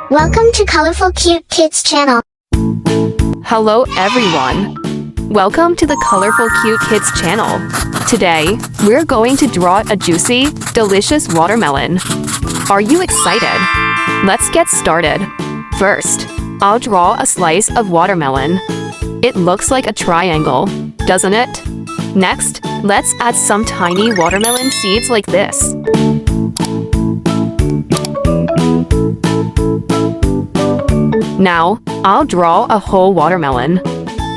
Welcome to Colorful Cute Kids channel. Hello everyone! Welcome to the Colorful Cute Kids channel. Today, we're going to draw a juicy, delicious watermelon. Are you excited? Let's get started. First, I'll draw a slice of watermelon. It looks like a triangle, doesn't it? Next, let's add some tiny watermelon seeds like this. Now, I'll draw a whole watermelon.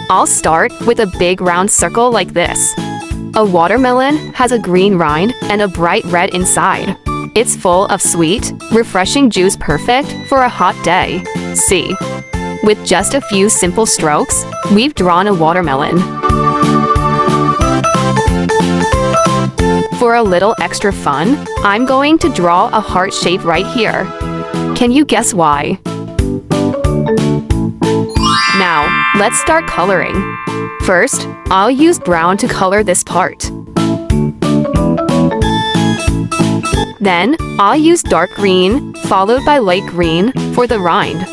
I'll start with a big round circle like this. A watermelon has a green rind and a bright red inside. It's full of sweet, refreshing juice, perfect for a hot day. See? With just a few simple strokes, we've drawn a watermelon. For a little extra fun, I'm going to draw a heart shape right here. Can you guess why? Now, let's start coloring. First, I'll use brown to color this part. Then, I'll use dark green, followed by light green, for the rind.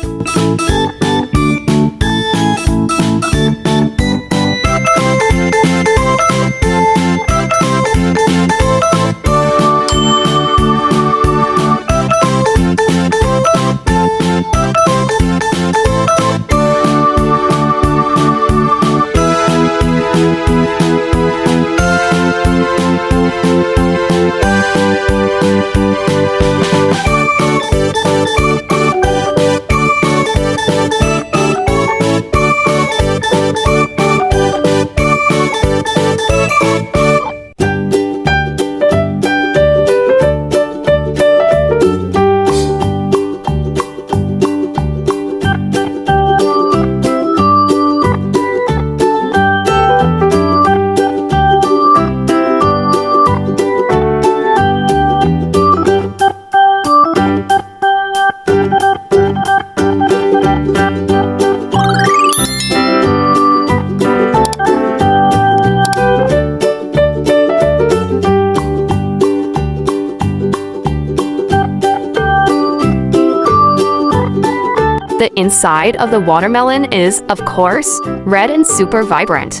The inside of the watermelon is, of course, red and super vibrant.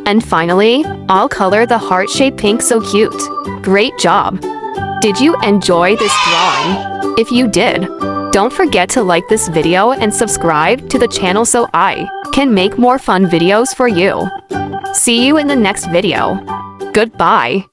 And finally, I'll color the heart-shaped pink so cute. Great job! Did you enjoy this drawing? If you did, don't forget to like this video and subscribe to the channel so I can make more fun videos for you. See you in the next video. Goodbye.